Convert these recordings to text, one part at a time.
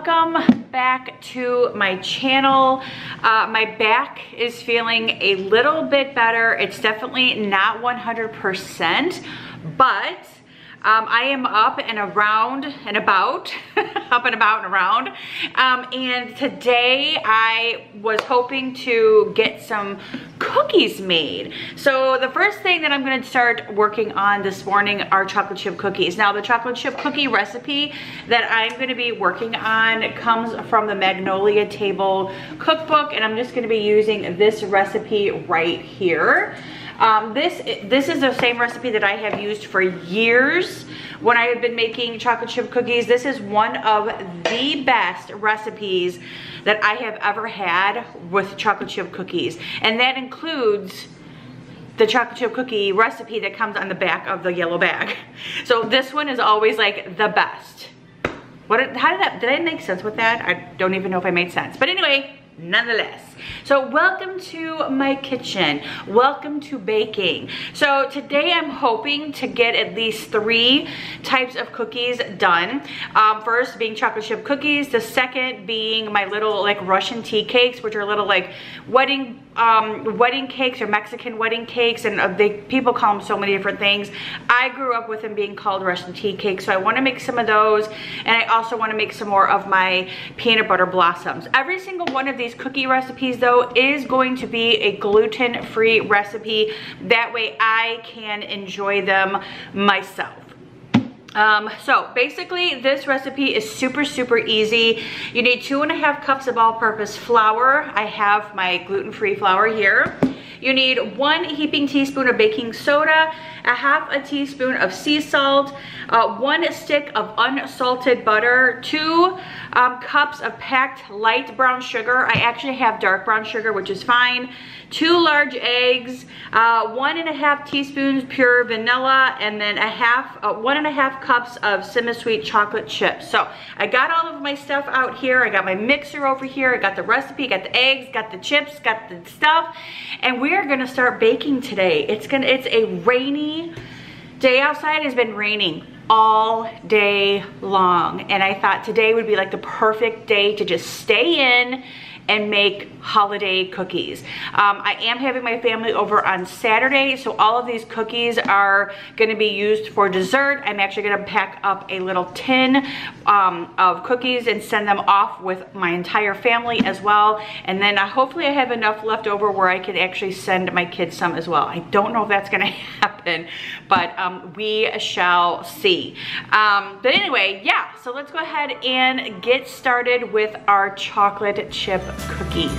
welcome back to my channel. My back is feeling a little bit better. It's definitely not 100%, but I am up and around and about, up and about and around. And today I was hoping to get some cookies made. So the first thing that I'm gonna start working on this morning are chocolate chip cookies. Now the chocolate chip cookie recipe that I'm gonna be working on comes from the Magnolia Table cookbook, and I'm just gonna be using this recipe right here. This is the same recipe that I have used for years when I have been making chocolate chip cookies. This is one of the best recipes that I have ever had with chocolate chip cookies. And that includes the chocolate chip cookie recipe that comes on the back of the yellow bag. So this one is always like the best. Did I make sense with that? I don't even know if I made sense. But anyway, nonetheless. So welcome to my kitchen. Welcome to baking. So today I'm hoping to get at least 3 types of cookies done. First being chocolate chip cookies. The second being my little like Russian tea cakes, which are little like wedding cakes or Mexican wedding cakes, and people call them so many different things. I grew up with them being called Russian tea cakes, so I want to make some of those, and I also want to make some more of my peanut butter blossoms. Every single one of these cookie recipes though is going to be a gluten-free recipe. That way I can enjoy them myself. So basically this recipe is super easy. You need 2.5 cups of all-purpose flour. I have my gluten-free flour here. You need 1 heaping teaspoon of baking soda, 1/2 teaspoon of sea salt, 1 stick of unsalted butter, 2 cups of packed light brown sugar. I actually have dark brown sugar, which is fine. 2 large eggs, 1.5 teaspoons pure vanilla, and then 1.5 cups of semi-sweet chocolate chips. So I got all of my stuff out here. I got my mixer over here. I got the recipe, got the eggs, got the chips, got the stuff, and we are gonna start baking today. It's a rainy day outside. Has been raining all day long, and I thought today would be like the perfect day to just stay in and make holiday cookies. I am having my family over on Saturday, so all of these cookies are gonna be used for dessert. I'm actually gonna pack up a little tin of cookies and send them off with my entire family as well. And then hopefully I have enough left over where I can actually send my kids some as well. I don't know if that's gonna happen, but we shall see. But anyway, yeah, so let's go ahead and get started with our chocolate chip cookies.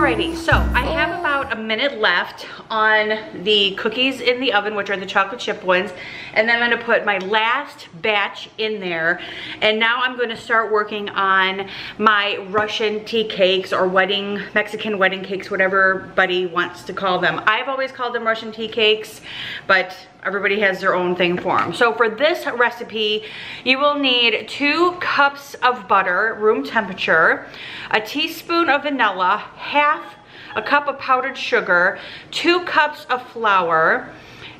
Alrighty, so I have about a minute left on the cookies in the oven, which are the chocolate chip ones, and then I'm gonna put my last batch in there, and now I'm gonna start working on my Russian tea cakes or Mexican wedding cakes, whatever buddy wants to call them. I've always called them Russian tea cakes, but everybody has their own thing for them. So for this recipe, you will need 2 cups of butter, room temperature, a teaspoon of vanilla, half a cup of powdered sugar, 2 cups of flour,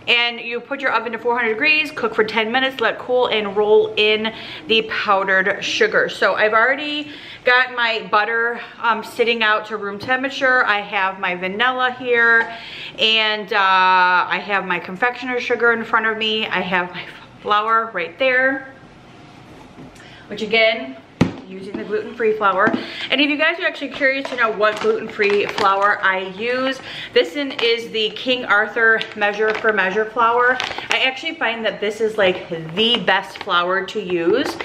and you put your oven to 400 degrees, cook for 10 minutes, let cool, and roll in the powdered sugar. So I've already got my butter sitting out to room temperature. I have my vanilla here, and I have my confectioner sugar in front of me. I have my flour right there, which again, using the gluten-free flour. And if you guys are actually curious to know what gluten-free flour I use, this is the King Arthur Measure for Measure flour. I actually find that this is like the best flour to use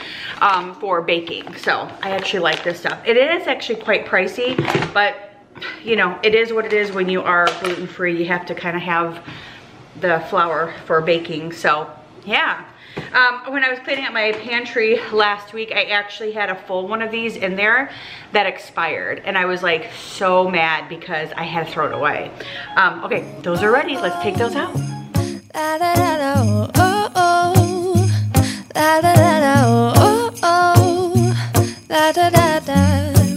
for baking. So I actually like this stuff. It is actually quite pricey, but you know, it is what it is when you are gluten-free. You have to kind of have the flour for baking. So yeah. When I was cleaning up my pantry last week, I actually had a full one of these in there that expired, and I was like so mad because I had to throw it away. Okay, those are ready. Let's take those out.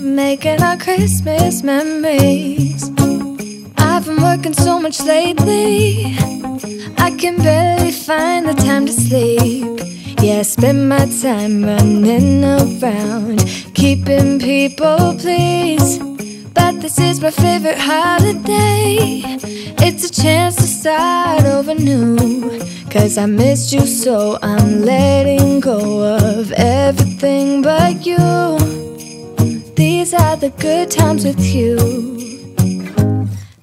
Making our Christmas memories. I've been working so much lately, I can barely find the time to sleep. Yeah, I spend my time running around, keeping people pleased. But this is my favorite holiday. It's a chance to start over new, 'cause I missed you, so I'm letting go of everything but you. These are the good times with you.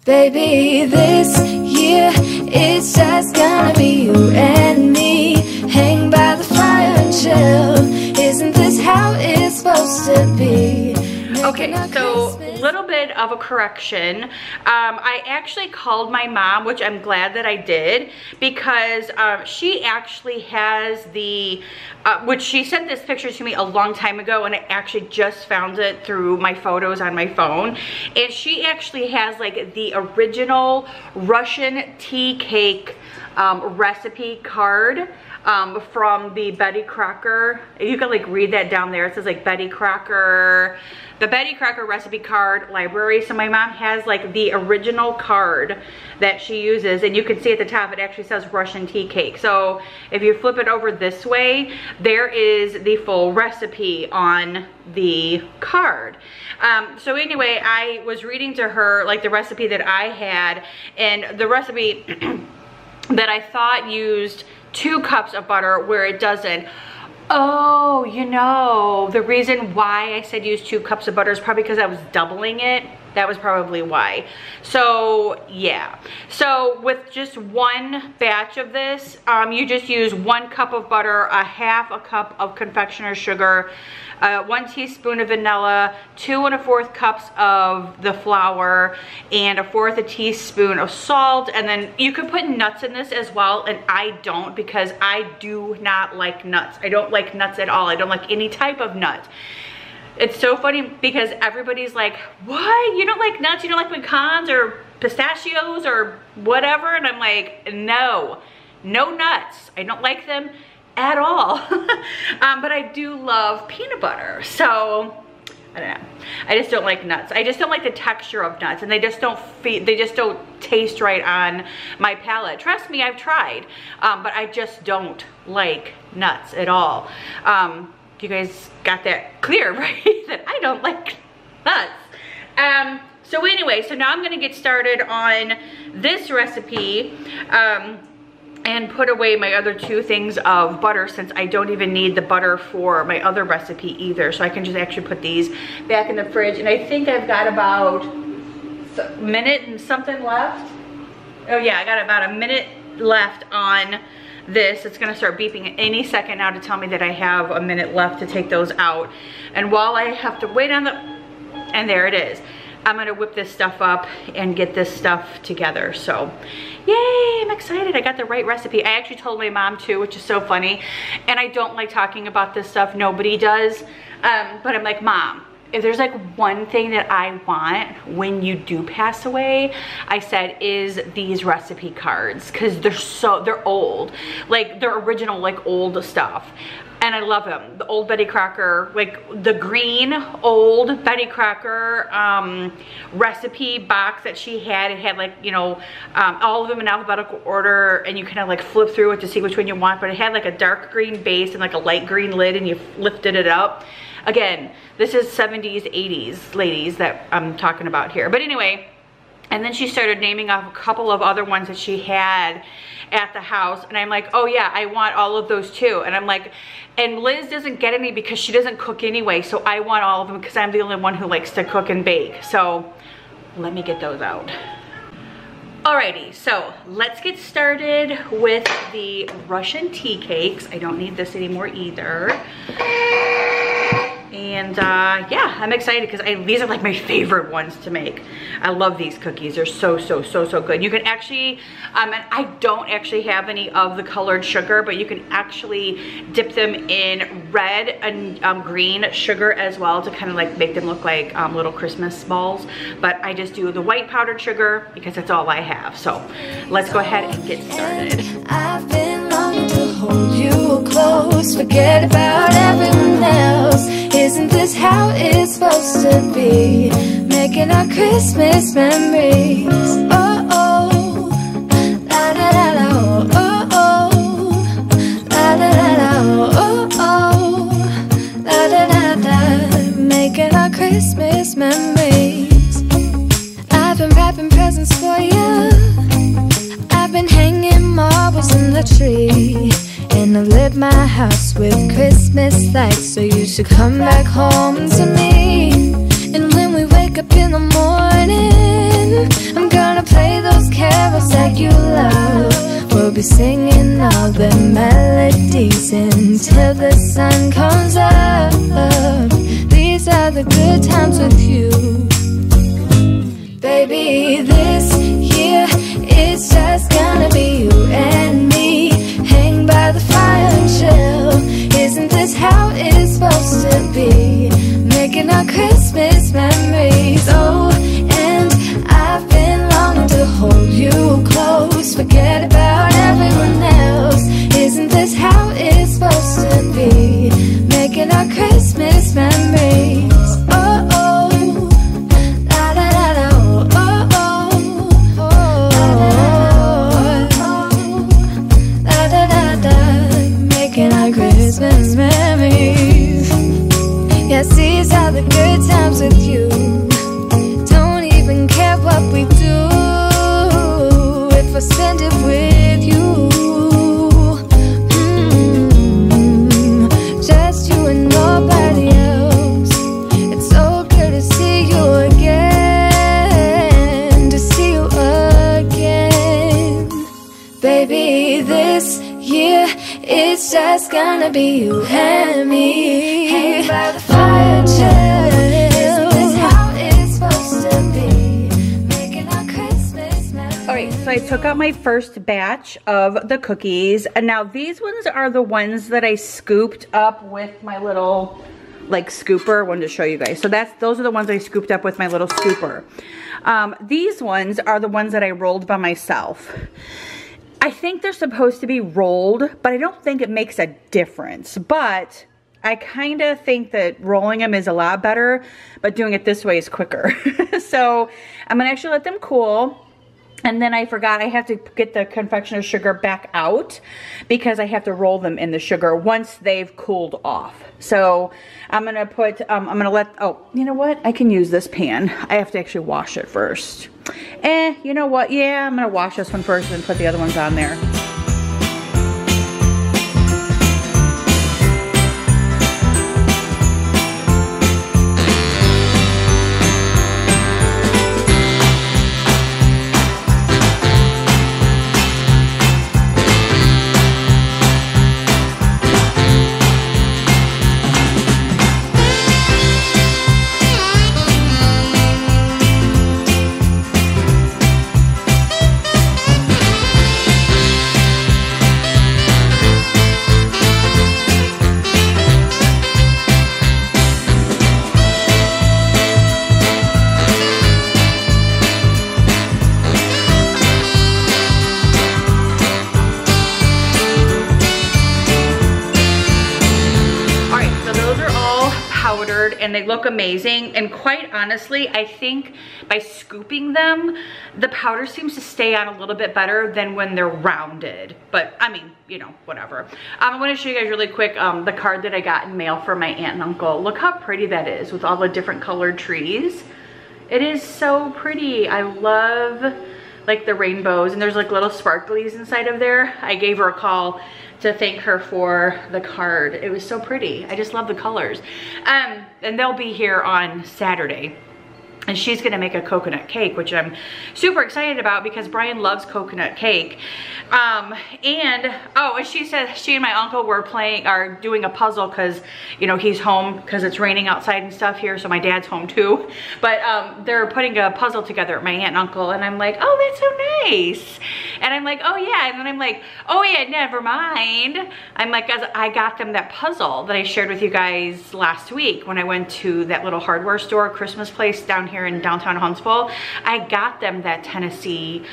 Baby, this year it's just gonna be you and me. Hang by the fire and chill. Isn't this how it's supposed to be? Okay, so a little bit of a correction. I actually called my mom, which I'm glad that I did, because she actually has the, which she sent this picture to me a long time ago, and I actually just found it through my photos on my phone. And she actually has like the original Russian tea cake recipe card from the Betty Crocker. You can like read that down there. It says like Betty Crocker, the Betty Crocker recipe card library. So my mom has like the original card that she uses, and you can see at the top it actually says Russian tea cake. So if you flip it over this way, there is the full recipe on the card. So anyway, I was reading to her like the recipe that I had, and the recipe that I thought used 2 cups of butter where it doesn't. Oh, you know, the reason why I said use 2 cups of butter is probably because I was doubling it. That was probably why. So yeah, so with just one batch of this, you just use 1 cup of butter, a half a cup of confectioner sugar, 1 teaspoon of vanilla, 2 1/4 cups of the flour, and 1/4 teaspoon of salt. And then you could put nuts in this as well, and I don't, because I do not like nuts. I don't like nuts at all. I don't like any type of nut. It's so funny because everybody's like, what? You don't like nuts? You don't like pecans or pistachios or whatever? And I'm like, no, no nuts. I don't like them at all. But I do love peanut butter. So I don't know. I just don't like nuts. I just don't like the texture of nuts, and they just don't taste right on my palate. Trust me, I've tried, but I just don't like nuts at all. You guys got that clear, right? That I don't like nuts. So anyway, so now I'm gonna get started on this recipe and put away my other 2 things of butter, since I don't even need the butter for my other recipe either. So I can just actually put these back in the fridge. And I think I've got about a minute and something left. Oh yeah, I got about a minute left on this. It's gonna start beeping any second now to tell me that I have a minute left to take those out. And while I have to wait on the, and there it is. I'm gonna whip this stuff up and get this stuff together. So yay, I'm excited. I got the right recipe. I actually told my mom too, which is so funny. And I don't like talking about this stuff, nobody does. But I'm like, Mom, if there's like one thing that I want when you do pass away, I said, is these recipe cards, because they're old, like they're original, like old stuff. And I love them. The old Betty Crocker, like the green old Betty Crocker recipe box that she had. It had like, you know, all of them in alphabetical order, and you kind of like flip through it to see which one you want, but it had like a dark green base and like a light green lid, and you lifted it up. Again, this is 70s, 80s ladies that I'm talking about here. But anyway, and then she started naming off a couple of other ones that she had at the house. And I'm like, oh yeah, I want all of those too. And I'm like, and Liz doesn't get any because she doesn't cook anyway. So I want all of them because I'm the only one who likes to cook and bake. So let me get those out. Alrighty, so let's get started with the Russian tea cakes. I don't need this anymore either. And yeah, I'm excited because these are like my favorite ones to make. I love these cookies. They're so good. You can actually, and I don't actually have any of the colored sugar, but you can actually dip them in red and green sugar as well to kind of like make them look like little Christmas balls. But I just do the white powdered sugar because that's all I have. So let's go ahead and get started. I've been longing to hold you close, forget about everyone else. Isn't this how it's supposed to be? Making our Christmas memories. Oh oh, la la la la. Oh oh, la la la la. Oh oh, la la la la. Making our Christmas memories. I've been wrapping presents for you. I've been hanging marbles in the tree. And I've lit my house with Christmas lights, so you should come back home to me. And when we wake up in the morning, I'm gonna play those carols that you love. We'll be singing all the melodies until the sun comes up. These are the good times with you. Baby, this year it's just gonna be you and me. Hang by the fire and chill. Isn't this how it's supposed to be? Making our Christmas memories. Oh, and I've been longing to hold you close, forget about everyone else. Isn't this how it's supposed to be? Making our Christmas memories. Oh oh, la la la la. Oh oh, oh oh, la la la la. Making our Christmas memories. Yes, these are the good times with you. Don't even care what we do if I spend it with you. Just you and nobody else. It's so good to see you again, to see you again. Baby, this year it's just gonna be you and me. Hang by the fire, chill. Isn't this how it's supposed to be? Making our Christmas memories. All right, so I took out my first batch of the cookies, and now these ones are the ones that I scooped up with my little like scooper. I wanted to show you guys. So those are the ones I scooped up with my little scooper. These ones are the ones that I rolled by myself. I think they're supposed to be rolled, but I don't think it makes a difference. But I kind of think that rolling them is a lot better, but doing it this way is quicker. So I'm gonna actually let them cool. And then I forgot I have to get the confectioner's sugar back out because I have to roll them in the sugar once they've cooled off. So I'm gonna put, oh, you know what? I can use this pan. I have to actually wash it first. You know what? Yeah, I'm gonna wash this one first and put the other ones on there. and they look amazing. And quite honestly, I think by scooping them, the powder seems to stay on a little bit better than when they're rounded. But I mean, you know, whatever. I want to show you guys really quick the card that I got in mail from my aunt and uncle. Look how pretty that is with all the different colored trees. It is so pretty. I love like the rainbows, and there's like little sparklies inside of there. I gave her a call to thank her for the card. It was so pretty. I just love the colors. And they'll be here on Saturday. And she's gonna make a coconut cake, which I'm super excited about because Brian loves coconut cake. And she said she and my uncle are doing a puzzle because, you know, he's home because it's raining outside and stuff here, so my dad's home too. But they're putting a puzzle together, my aunt and uncle, and I'm like, oh, that's so nice. And I'm like, oh yeah, and then I'm like, oh yeah, never mind. I'm like, I got them that puzzle that I shared with you guys last week when I went to that little hardware store, Christmas place down here in downtown Huntsville. I got them that Tennessee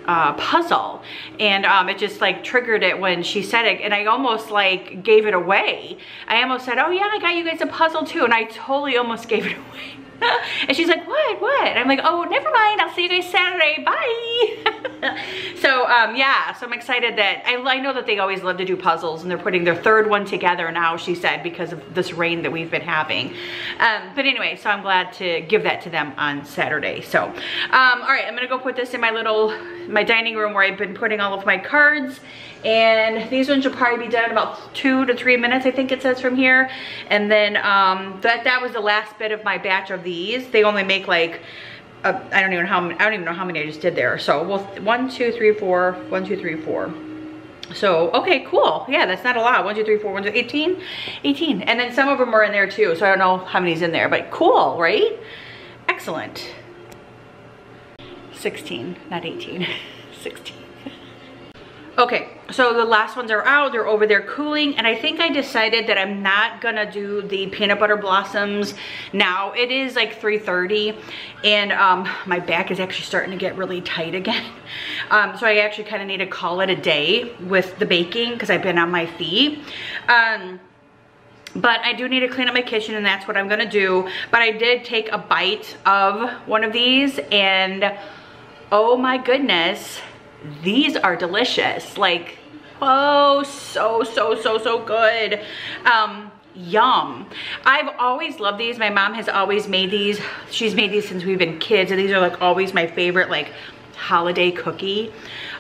puzzle, and it just like triggered it when she said it, and I almost like gave it away. I almost said, oh yeah, I got you guys a puzzle too, and I totally almost gave it away. And she's like, what? And I'm like, oh, never mind, I'll see you guys Saturday, bye. So yeah, so I'm excited that I know that they always love to do puzzles, and they're putting their third one together now, she said, because of this rain that we've been having. But anyway, so I'm glad to give that to them on Saturday. So all right, I'm gonna go put this in my dining room where I've been putting all of my cards, and these ones will probably be done in about 2 to 3 minutes, I think it says from here. And then that was the last bit of my batch of these. They only make like I don't even know how many I just did there. So well, 1 2 3 4 1 2 3 4. So okay, cool. Yeah, that's not a lot. 1 2 3 4 1 2 18, and then some of them are in there too, so I don't know how many's in there, but cool, right? Excellent. 16, not 18. 16. Okay, so the last ones are out. They're over there cooling, and I think I decided that I'm not gonna do the peanut butter blossoms now. It is like 3:30, and my back is actually starting to get really tight again. So I actually kind of need to call it a day with the baking because I've been on my feet. But I do need to clean up my kitchen, and that's what I'm gonna do. But I did take a bite of one of these, and oh my goodness, these are delicious. Like, oh, so good. Yum. I've always loved these. My mom has always made these. She's made these since we've been kids, and these are like always my favorite like holiday cookie.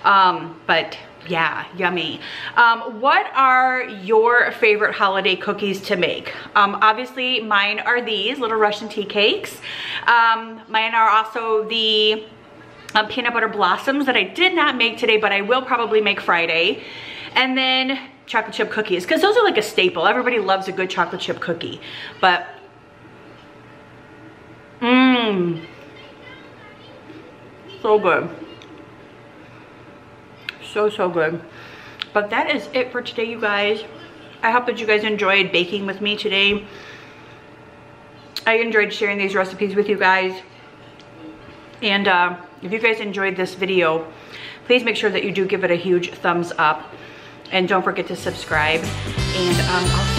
But yeah, yummy. What are your favorite holiday cookies to make? Obviously mine are these little Russian tea cakes. Mine are also the peanut butter blossoms that I did not make today, but I will probably make Friday. And then chocolate chip cookies, because those are like a staple. Everybody loves a good chocolate chip cookie. But so good. So good. But that is it for today, you guys. I hope that you guys enjoyed baking with me today. I enjoyed sharing these recipes with you guys. And if you guys enjoyed this video, please make sure that you do give it a huge thumbs up, and don't forget to subscribe, and I'll